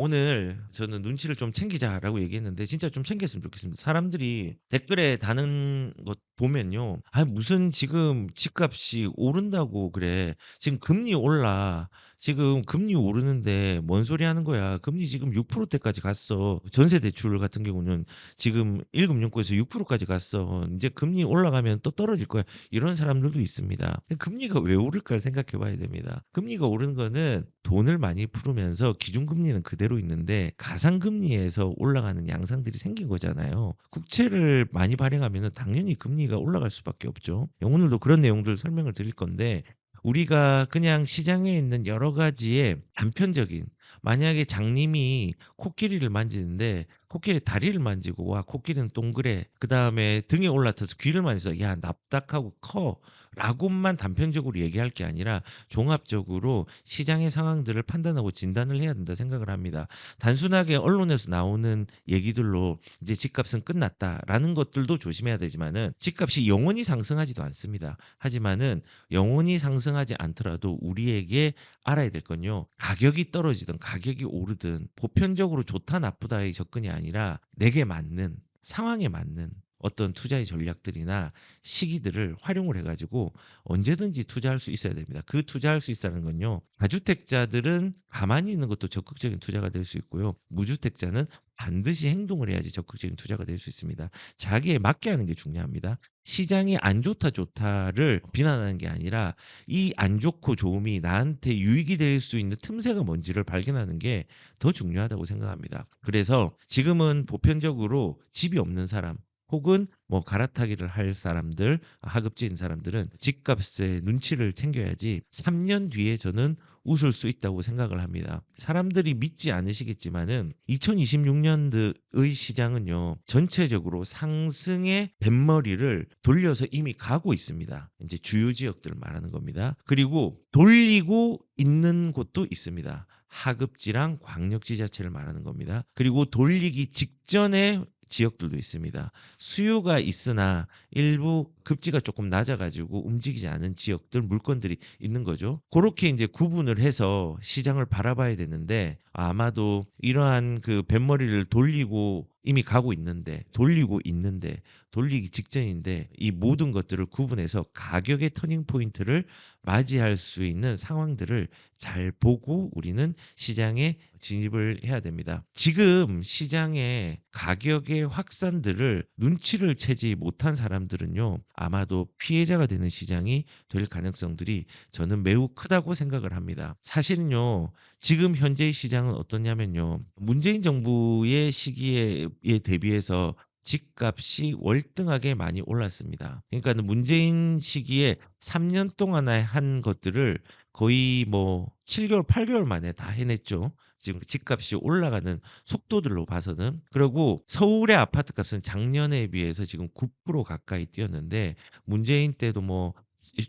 오늘 저는 "눈치를 좀 챙기자."라고 얘기했는데 진짜 좀 챙겼으면 좋겠습니다. 사람들이 댓글에 다는 것 보면요. "아 무슨 지금 집값이 오른다고 그래. 지금 금리 올라. 지금 금리 오르는데 뭔 소리 하는 거야. 금리 지금 6% 대까지 갔어. 전세 대출 같은 경우는 지금 1 금융권에서 6% 까지 갔어. 인제 금리 올라가면 또 떨어질 거야." 이런 사람들도 있습니다. 금리가 왜 오를까를 생각해 봐야 됩니다. 금리가 오르는 거는 돈을 많이 풀으면서 기준금리는 그대로 있는데 가상금리에서 올라가는 양상들이 생긴 거잖아요. 국채를 많이 발행하면은 당연히 금리가 올라갈 수밖에 없죠. 오늘도 그런 내용들 설명을 드릴 건데 우리가 그냥 시장에 있는 여러 가지의 단편적인 만약에 장님이 코끼리를 만지는데 코끼리 다리를 만지고 "와 코끼리는 동그래." 그다음에 등에 올라타서 귀를 만져서 "야 납작하고 커."라고만 단편적으로 얘기할 게 아니라 종합적으로 시장의 상황들을 판단하고 진단을 해야 된다 생각을 합니다. 단순하게 언론에서 나오는 얘기들로 이제 "집값은 끝났다."라는 것들도 조심해야 되지만은 집값이 영원히 상승하지도 않습니다. 하지만은 영원히 상승하지 않더라도 우리에게 알아야 될 건요. 가격이 떨어지든 가격이 오르든 보편적으로 좋다 나쁘다의 접근이 아니라 내게 맞는 상황에 맞는 어떤 투자의 전략들이나 시기들을 활용을 해 가지고 언제든지 투자할 수 있어야 됩니다. 그 투자할 수 있다는 건요. 다주택자들은 가만히 있는 것도 적극적인 투자가 될 수 있고요. 무주택자는 반드시 행동을 해야지 적극적인 투자가 될 수 있습니다. 자기에 맞게 하는 게 중요합니다. 시장이 안 좋다 좋다를 비난하는 게 아니라 이 안 좋고 좋음이 나한테 유익이 될 수 있는 틈새가 뭔지를 발견하는 게 더 중요하다고 생각합니다. 그래서 지금은 보편적으로 집이 없는 사람 혹은 뭐 갈아타기를 할 사람들, 하급지인 사람들은 집값의 눈치를 챙겨야지 3년 뒤에 저는 웃을 수 있다고 생각을 합니다. 사람들이 믿지 않으시겠지만은 2026 년도의 시장은요. 전체적으로 상승의 뱃머리를 돌려서 이미 가고 있습니다. 인제 주요 지역들을 말하는 겁니다. 그리고 돌리고 있는 곳도 있습니다. 하급지랑 광역지자체를 말하는 겁니다. 그리고 돌리기 직전에 지역들도 있습니다. 수요가 있으나 일부 급지가 조금 낮아 가지고 움직이지 않은 지역들 물건들이 있는 거죠. 고렇게 인제 구분을 해서 시장을 바라봐야 되는데 아마도 이러한 그 뱃머리를 돌리고 이미 가고 있는데 돌리고 있는데 돌리기 직전인데 이 모든 것들을 구분해서 가격의 터닝 포인트를 맞이할 수 있는 상황들을 잘 보고 우리는 시장에 진입을 해야 됩니다. 지금 시장의 가격의 확산들을 눈치를 채지 못한 사람들은요. 아마도 피해자가 되는 시장이 될 가능성들이 저는 매우 크다고 생각을 합니다. 사실은요. 지금 현재의 시장은 어떠냐면요. 문재인 정부의 시기에 대비해서 집값이 월등하게 많이 올랐습니다. 그러니까는 문재인 시기에 3년 동안에 한 것들을 거의 뭐 7 개월, 8 개월 만에 다 해냈죠. 지금 집값이 올라가는 속도들로 봐서는. 그리고 서울의 아파트값은 작년에 비해서 지금 9% 가까이 뛰었는데 문재인 때도 뭐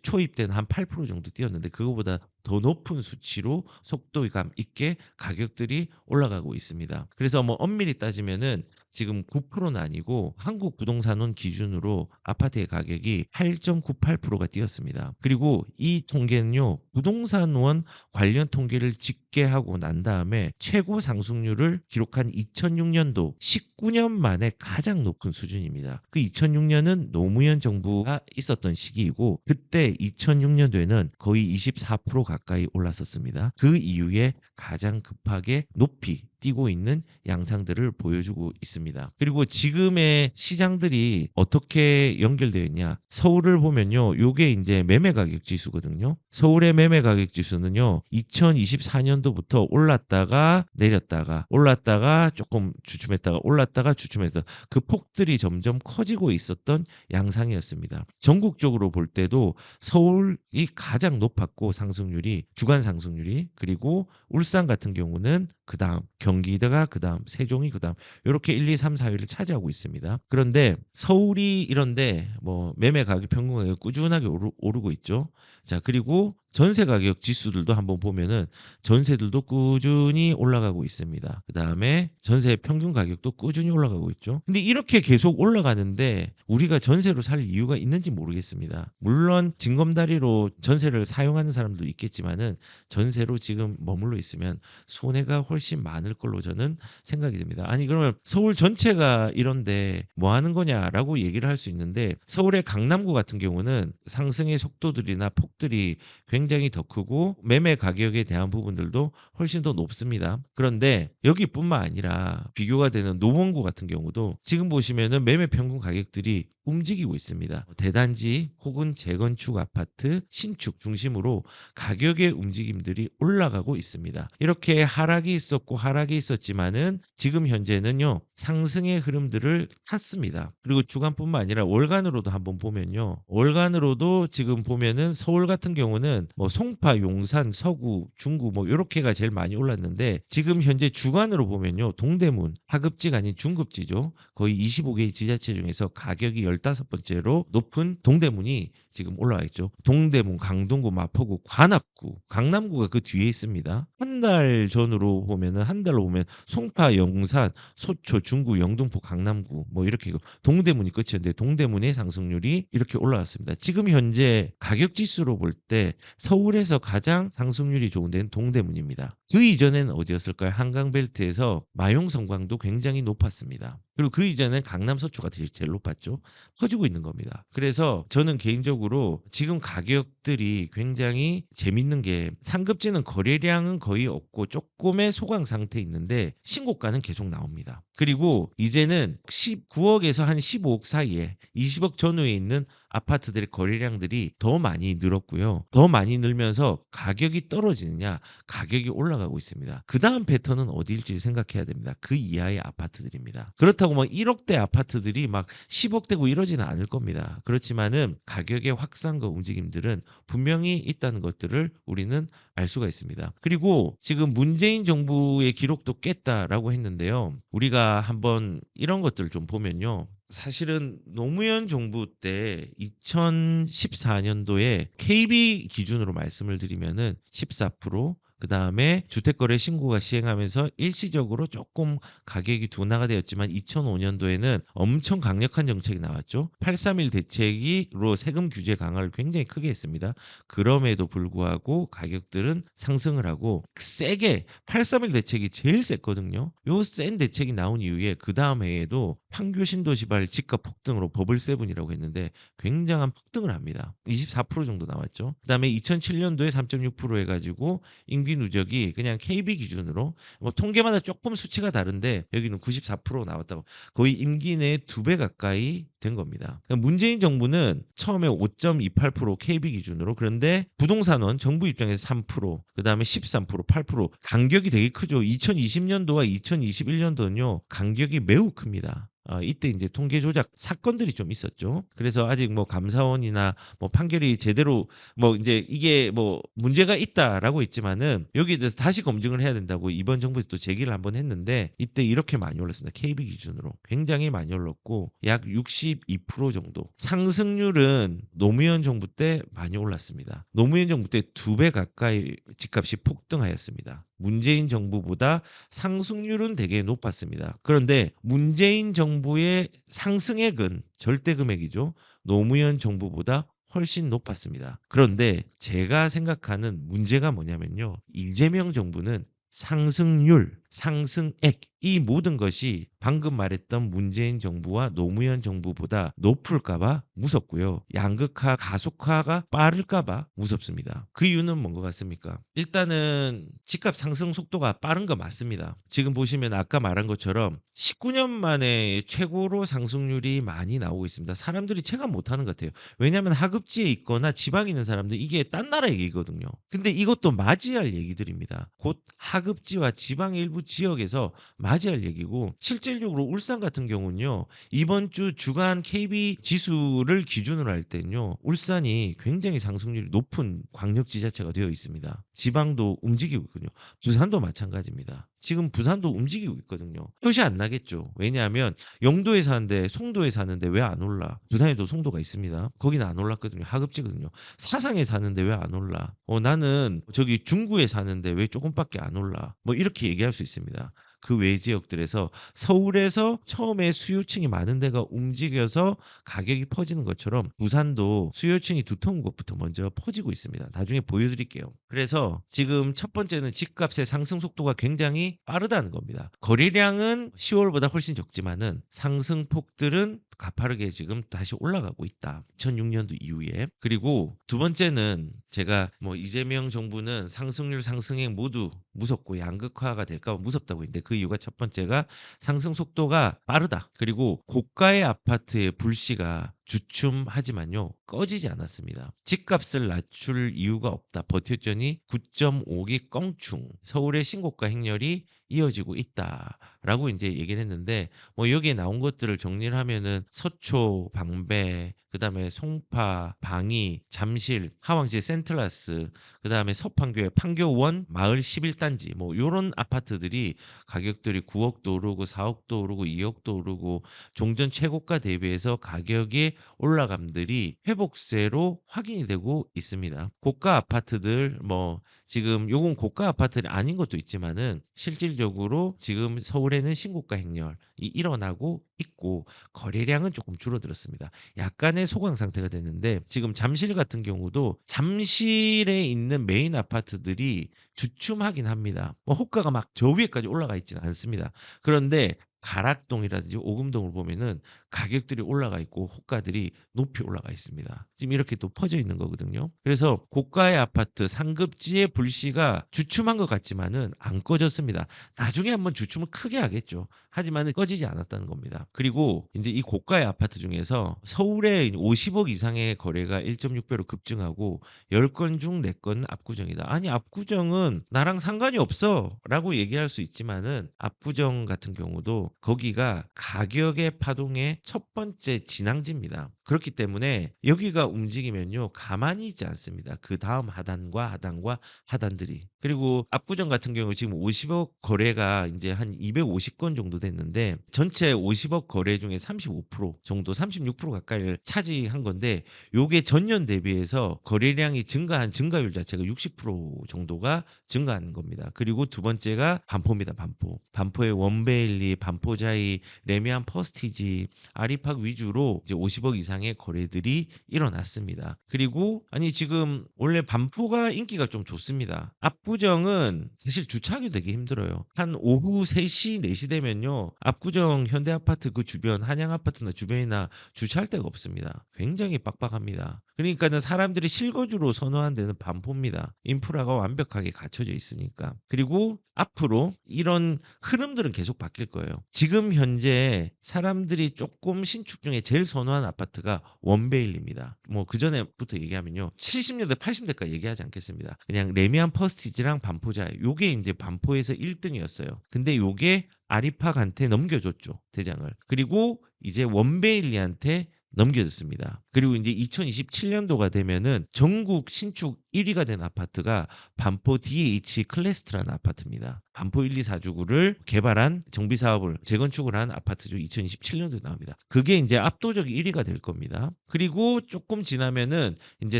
초입 때는 한 8% 정도 뛰었는데 그거보다 더 높은 수치로 속도감 있게 가격들이 올라가고 있습니다. 그래서 뭐 엄밀히 따지면은 지금 9%는 아니고 한국 부동산원 기준으로 아파트의 가격이 8.98%가 뛰었습니다. 그리고 이 통계는요. 부동산원 관련 통계를 집계하고 난 다음에 최고 상승률을 기록한 2006 년도 19년 만에 가장 높은 수준입니다. 그 2006 년은 노무현 정부가 있었던 시기이고 그때 2006 년도에는 거의 24% 가까이 올랐었습니다. 그 이후에 가장 급하게 높이 뛰고 있는 양상들을 보여주고 있습니다. 그리고 지금의 시장들이 어떻게 연결되어 있냐? 서울을 보면요. 요게 인제 매매 가격 지수거든요. 서울의 매매 가격 지수는요. 2024 년도부터 올랐다가 내렸다가 올랐다가 쪼끔 주춤했다가 올랐다가 주춤했다가 그 폭들이 점점 커지고 있었던 양상이었습니다. 전국적으로 볼 때도 서울이 가장 높았고 상승률이 주간 상승률이 그리고 울산 같은 경우는 그다음 경기도가 그다음 세종이 그다음 요렇게 1, 2, 3, 4 위를 차지하고 있습니다. 그런데 서울이 이런데 뭐 매매 가격 평균 가격이 꾸준하게 오르고 있죠. 자 그리고 전세 가격 지수들도 한번 보면은 전세들도 꾸준히 올라가고 있습니다. 그다음에 전세 평균 가격도 꾸준히 올라가고 있죠. 근데 이렇게 계속 올라가는데 우리가 전세로 살 이유가 있는지 모르겠습니다. 물론 징검다리로 전세를 사용하는 사람도 있겠지만은 전세로 지금 머물러 있으면 손해가 훨씬 많을 걸로 저는 생각이 듭니다. 아니 그러면 서울 전체가 이런데 뭐 하는 거냐라고 얘기를 할 수 있는데 서울의 강남구 같은 경우는 상승의 속도들이나 폭들이 굉장히 더 크고 매매 가격에 대한 부분들도 훨씬 더 높습니다. 그런데 여기뿐만 아니라 비교가 되는 노원구 같은 경우도 지금 보시면은 매매 평균 가격들이 움직이고 있습니다. 대단지 혹은 재건축 아파트 신축 중심으로 가격의 움직임들이 올라가고 있습니다. 이렇게 하락이 있었고 하락이 있었지만은 지금 현재는요 상승의 흐름들을 탔습니다. 그리고 주간뿐만 아니라 월간으로도 한번 보면요 월간으로도 지금 보면은 서울 같은 경우는 뭐 송파, 용산, 서구, 중구 뭐 요렇게가 제일 많이 올랐는데 지금 현재 주간으로 보면요 동대문 하급지가 아닌 중급지죠. 거의 25개의 지자체 중에서 가격이 15번째로 높은 동대문이 지금 올라와 있죠. 동대문, 강동구, 마포구, 관악구, 강남구가 그 뒤에 있습니다. 한 달 전으로 보면은 한 달로 보면 송파, 용산, 소초, 중구, 영등포, 강남구 뭐 이렇게 동대문이 끝이었는데 동대문의 상승률이 이렇게 올라왔습니다. 지금 현재 가격 지수로 볼 때 서울에서 가장 상승률이 좋은 데는 동대문입니다. 그 이전에는 어디였을까요? 한강벨트에서 마용 성광도 굉장히 높았습니다. 그리고 그 이전엔 강남 서초가 제일 높았죠. 커지고 있는 겁니다. 그래서 저는 개인적으로 지금 가격들이 굉장히 재밌는 게 상급지는 거래량은 거의 없고 조금의 소강 상태에 있는데 신고가는 계속 나옵니다. 그리고 이제는 19억에서 한 15억 사이에 20억 전후에 있는 아파트들의 거래량들이 더 많이 늘었고요. 더 많이 늘면서 가격이 떨어지느냐, 가격이 올라가고 있습니다. 그 다음 패턴은 어디일지 생각해야 됩니다. 그 이하의 아파트들입니다. 그렇다고 뭐 1억대 아파트들이 막 10억대고 이러지는 않을 겁니다. 그렇지만은 가격의 확산과 움직임들은 분명히 있다는 것들을 우리는 알 수가 있습니다. 그리고 지금 문재인 정부의 기록도 깼다라고 했는데요. 우리가 한번 이런 것들을 좀 보면요. 사실은 노무현 정부 때 2014년도에 KB 기준으로 말씀을 드리면은 14%, 그다음에 주택거래 신고가 시행하면서 일시적으로 조금 가격이 둔화가 되었지만 2005년도에는 엄청 강력한 정책이 나왔죠. 831 대책으로 세금 규제 강화를 굉장히 크게 했습니다. 그럼에도 불구하고 가격들은 상승을 하고 세게 831 대책이 제일 셌거든요. 요 센 대책이 나온 이후에 그다음 해에도 판교 신도시발 집값 폭등으로 버블세븐이라고 했는데 굉장한 폭등을 합니다. 24% 정도 나왔죠. 그다음에 2007년도에 3.6% 해가지고 임기 누적이 그냥 KB 기준으로 뭐 통계마다 조금 수치가 다른데 여기는 94% 나왔다고 거의 임기 내 2배 가까이 된 겁니다. 그러니까 문재인 정부는 처음에 5.28% KB 기준으로 그런데 부동산은 정부 입장에서 3%, 그다음에 13%, 8% 간격이 되게 크죠. 2020년도와 2021년도는요. 간격이 매우 큽니다. 이때 이제 통계 조작 사건들이 좀 있었죠. 그래서 아직 뭐 감사원이나 뭐 판결이 제대로 뭐 이제 이게 뭐 문제가 있다라고 했지만은 여기에 대해서 다시 검증을 해야 된다고 이번 정부에서 또 제기를 한번 했는데 이때 이렇게 많이 올랐습니다. KB 기준으로 굉장히 많이 올랐고 약 62% 정도. 상승률은 노무현 정부 때 많이 올랐습니다. 노무현 정부 때 2배 가까이 집값이 폭등하였습니다. 문재인 정부보다 상승률은 되게 높았습니다. 그런데 문재인 정부의 상승액은 절대 금액이죠. 노무현 정부보다 훨씬 높았습니다. 그런데 제가 생각하는 문제가 뭐냐면요. 이재명 정부는 상승률, 상승액 이 모든 것이 방금 말했던 문재인 정부와 노무현 정부보다 높을까 봐 무섭고요. 양극화, 가속화가 빠를까 봐 무섭습니다. 그 이유는 뭔 것 같습니까? 일단은 집값 상승 속도가 빠른 거 맞습니다. 지금 보시면 아까 말한 것처럼 19년 만에 최고로 상승률이 많이 나오고 있습니다. 사람들이 체감 못하는 것 같아요. 왜냐하면 하급지에 있거나 지방에 있는 사람들 이게 딴 나라 얘기거든요. 근데 이것도 맞이할 얘기들입니다. 곧 하급지와 지방의 일부 지역에서 맞이할 얘기고 실질적으로 울산 같은 경우는요. 이번 주 주간 KB 지수를 기준으로 할 때는요. 울산이 굉장히 상승률이 높은 광역지자체가 되어 있습니다. 지방도 움직이고 있군요. 부산도 마찬가지입니다. 지금 부산도 움직이고 있거든요. 표시 안 나겠죠. 왜냐하면 영도에 사는데 송도에 사는데 왜 안 올라? 부산에도 송도가 있습니다. 거기는 안 올랐거든요. 하급지거든요. 사상에 사는데 왜 안 올라? 나는 저기 중구에 사는데 왜 조금밖에 안 올라? 뭐 이렇게 얘기할 수 있습니다. 그 외 지역들에서 서울에서 처음에 수요층이 많은 데가 움직여서 가격이 퍼지는 것처럼 부산도 수요층이 두터운 곳부터 먼저 퍼지고 있습니다. 나중에 보여드릴게요. 그래서 지금 첫 번째는 집값의 상승 속도가 굉장히 빠르다는 겁니다. 거래량은 10월보다 훨씬 적지만은 상승폭들은 가파르게 지금 다시 올라가고 있다. 2006년도 이후에. 그리고 두 번째는 제가 뭐 이재명 정부는 상승률 상승액 모두 무섭고 양극화가 될까 봐 무섭다고 했는데 그 이유가 첫 번째가 상승 속도가 빠르다. 그리고 고가의 아파트의 불씨가 주춤하지만요 꺼지지 않았습니다. 집값을 낮출 이유가 없다. 버텼더니 9.5기 껑충 서울의 신고가 행렬이 이어지고 있다라고 이제 얘기를 했는데 뭐 여기에 나온 것들을 정리를 하면은 서초, 방배, 그다음에 송파, 방이, 잠실, 하왕시 센트라스, 그다음에 서판교의 판교원 마을 11단지 뭐 요런 아파트들이 가격들이 9억도 오르고 4억도 오르고 2억도 오르고 종전 최고가 대비해서 가격이 올라감들이 회복세로 확인이 되고 있습니다. 고가 아파트들 뭐 지금 요건 고가 아파트는 아닌 것도 있지만은 실질적으로 지금 서울에는 신고가 행렬이 일어나고 있고 거래량은 조금 줄어들었습니다. 약간의 소강 상태가 됐는데 지금 잠실 같은 경우도 잠실에 있는 메인 아파트들이 주춤하긴 합니다. 뭐 호가가 막 저 위에까지 올라가 있지는 않습니다. 그런데 가락동이라든지 오금동을 보면은 가격들이 올라가 있고 호가들이 높이 올라가 있습니다. 지금 이렇게 또 퍼져 있는 거거든요. 그래서 고가의 아파트 상급지의 불씨가 주춤한 것 같지만은 안 꺼졌습니다. 나중에 한번 주춤을 크게 하겠죠. 하지만은 꺼지지 않았다는 겁니다. 그리고 이제 이 고가의 아파트 중에서 서울에 50억 이상의 거래가 1.6배로 급증하고 10건 중 4건 압구정이다. 아니 압구정은 나랑 상관이 없어라고 얘기할 수 있지만은 압구정 같은 경우도 거기가 가격의 파동의 첫 번째 진앙지입니다. 그렇기 때문에 여기가 움직이면요 가만히 있지 않습니다. 그 다음 하단과 하단과 하단들이. 그리고 압구정 같은 경우 지금 50억 거래가 이제 한 250건 정도 됐는데 전체 50억 거래 중에 35% 정도 36% 가까이를 차지한 건데 요게 전년 대비해서 거래량이 증가한 증가율 자체가 60% 정도가 증가한 겁니다. 그리고 두 번째가 반포입니다. 반포. 반포의 원베일리, 반포자이, 레미안 퍼스티지, 아리팍 위주로 이제 50억 이상의 거래들이 일어났습니다. 그리고 아니 지금 원래 반포가 인기가 좀 좋습니다. 압구정은 사실 주차하기 되게 힘들어요. 한 오후 3시, 4시 되면요. 압구정 현대아파트 그 주변 한양아파트나 주변이나 주차할 데가 없습니다. 굉장히 빡빡합니다. 그러니까는 사람들이 실거주로 선호한 데는 반포입니다. 인프라가 완벽하게 갖춰져 있으니까. 그리고 앞으로 이런 흐름들은 계속 바뀔 거예요. 지금 현재 사람들이 조금 신축 중에 제일 선호하는 아파트가 원베일입니다. 뭐 그전에부터 얘기하면요. 70년대, 80년대까지 얘기하지 않겠습니다. 그냥 레미안 퍼스티지랑 반포자 요게 이제 반포에서 1등이었어요. 근데 요게 아리팍한테 넘겨줬죠. 대장을. 그리고 이제 원베일리한테 넘겨졌습니다. 그리고 이제 2027년도가 되면은 전국 신축 1위가 된 아파트가 반포 DH 클래스트라는 아파트입니다. 반포 1, 2, 4주구를 개발한 정비 사업을 재건축을 한 아파트죠. 2027년도에 나옵니다. 그게 이제 압도적 1위가 될 겁니다. 그리고 조금 지나면은 이제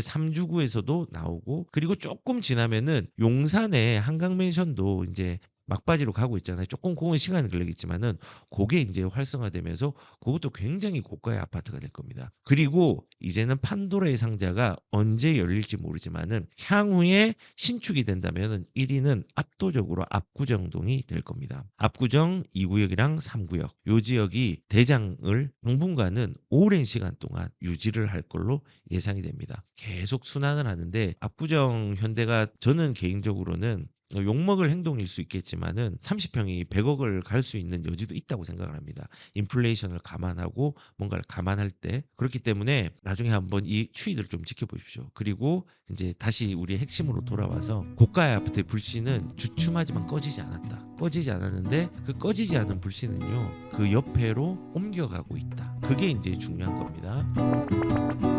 3주구에서도 나오고 그리고 조금 지나면은 용산의 한강맨션도 이제 막바지로 가고 있잖아요. 조금 그건 시간이 걸리겠지만은 그게 이제 활성화되면서 그것도 굉장히 고가의 아파트가 될 겁니다. 그리고 이제는 판도라의 상자가 언제 열릴지 모르지만은 향후에 신축이 된다면은 1위는 압도적으로 압구정동이 될 겁니다. 압구정 2구역이랑 3구역 요 지역이 대장을 당분간은 오랜 시간 동안 유지를 할 걸로 예상이 됩니다. 계속 순환을 하는데 압구정 현대가 저는 개인적으로는 욕먹을 행동일 수 있겠지만은 30평이 100억을 갈 수 있는 여지도 있다고 생각을 합니다. 인플레이션을 감안하고 뭔가를 감안할 때 그렇기 때문에 나중에 한번 이 추이들을 좀 지켜보십시오. 그리고 이제 다시 우리의 핵심으로 돌아와서 고가의 아파트의 불씨는 주춤하지만 꺼지지 않았다. 꺼지지 않았는데 그 꺼지지 않은 불씨는요 그 옆에로 옮겨가고 있다. 그게 이제 중요한 겁니다.